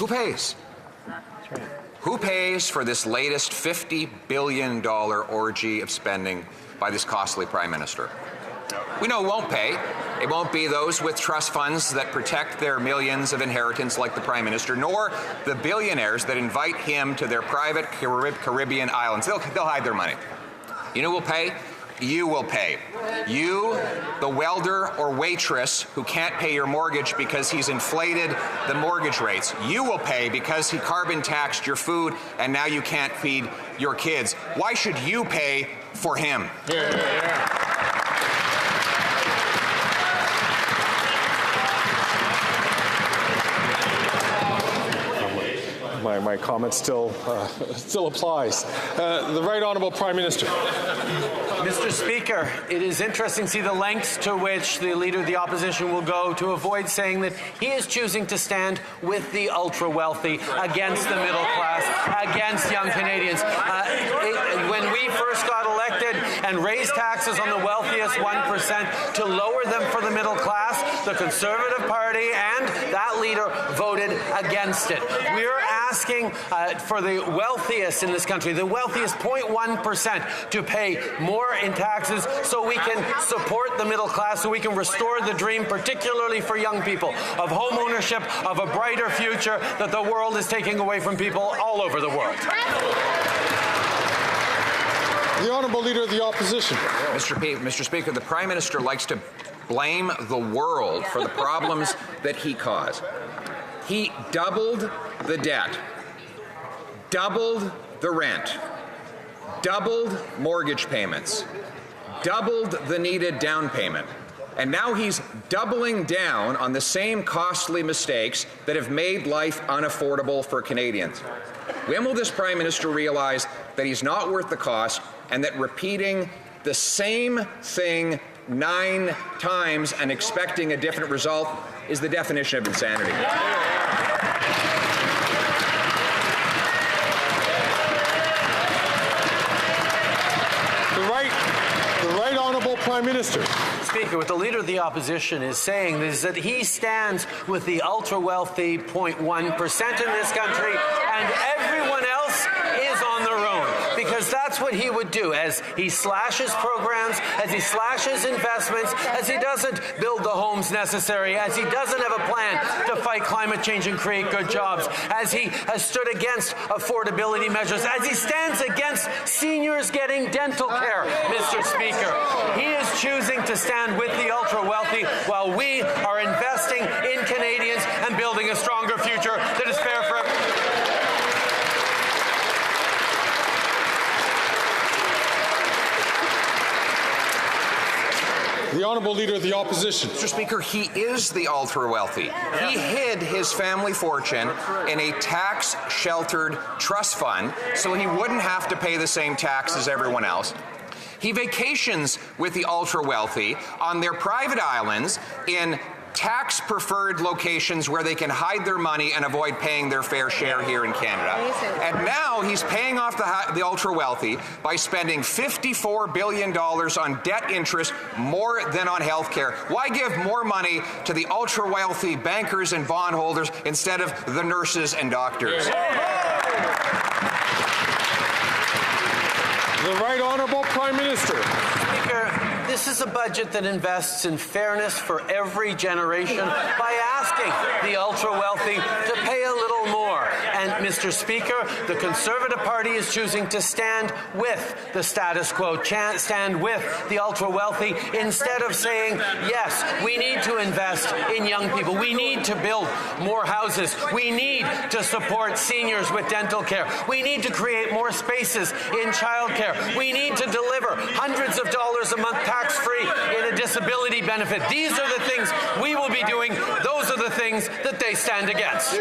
Who pays? Who pays for this latest $50 billion orgy of spending by this costly Prime Minister? We know won't pay. It won't be those with trust funds that protect their millions of inheritance like the Prime Minister, nor the billionaires that invite him to their private Caribbean islands. They'll hide their money. You know who will pay? You will pay. You, the welder or waitress who can't pay your mortgage because he's inflated the mortgage rates. You will pay because he carbon taxed your food and now you can't feed your kids. Why should you pay for him? Yeah. My comment still applies. The Right Honourable Prime Minister. Mr. Speaker, it is interesting to see the lengths to which the Leader of the Opposition will go to avoid saying that he is choosing to stand with the ultra-wealthy, against the middle class, against young Canadians. When we first got elected and raised taxes on the wealthiest 1% to lower them for the middle class, the Conservative Party and that leader voted against it. We're asking for the wealthiest in this country, the wealthiest 0.1%, to pay more in taxes so we can support the middle class, so we can restore the dream, particularly for young people, of home ownership, of a brighter future that the world is taking away from people all over the world. The Honourable Leader of the Opposition. Mr. Speaker, the Prime Minister likes to blame the world for the problems that he caused. He doubled the debt, doubled the rent, doubled mortgage payments, doubled the needed down payment, and now he's doubling down on the same costly mistakes that have made life unaffordable for Canadians. When will this Prime Minister realize that he's not worth the cost and that repeating the same thing 9 times and expecting a different result is the definition of insanity? The Right Honourable Prime Minister. Speaker, what the Leader of the Opposition is saying is that he stands with the ultra-wealthy 0.1% in this country, and everyone else is on their own, because that's what he would do as he slashes programs, as he slashes investments, as he doesn't build the homes necessary, as he doesn't have a plan to fight climate change and create good jobs, as he has stood against affordability measures, as he stands against seniors getting dental care, Mr. Speaker. He is choosing to stand with the ultra-wealthy while we are investing in Canadians and building a stronger future that is fair for everyone. The Honourable Leader of the Opposition. Mr. Speaker, he is the ultra-wealthy. He hid his family fortune in a tax-sheltered trust fund so he wouldn't have to pay the same tax as everyone else. He vacations with the ultra-wealthy on their private islands in tax-preferred locations where they can hide their money and avoid paying their fair share here in Canada. And now he's paying off the ultra-wealthy by spending $54 billion on debt interest, more than on health care. Why give more money to the ultra-wealthy bankers and bondholders instead of the nurses and doctors? The Right Honourable Prime Minister. Speaker, this is a budget that invests in fairness for every generation by asking the ultra-wealthy to pay a little more. And, Mr. Speaker, the Conservative Party is choosing to stand with the status quo, stand with the ultra-wealthy, instead of saying, yes, we need to invest in young people. We need to build more houses. We need to support seniors with dental care. We need to create more spaces in childcare. We need to deliver hundreds of dollars a month tax-free in a disability benefit. These are the things we will be doing. Those are the things that they stand against.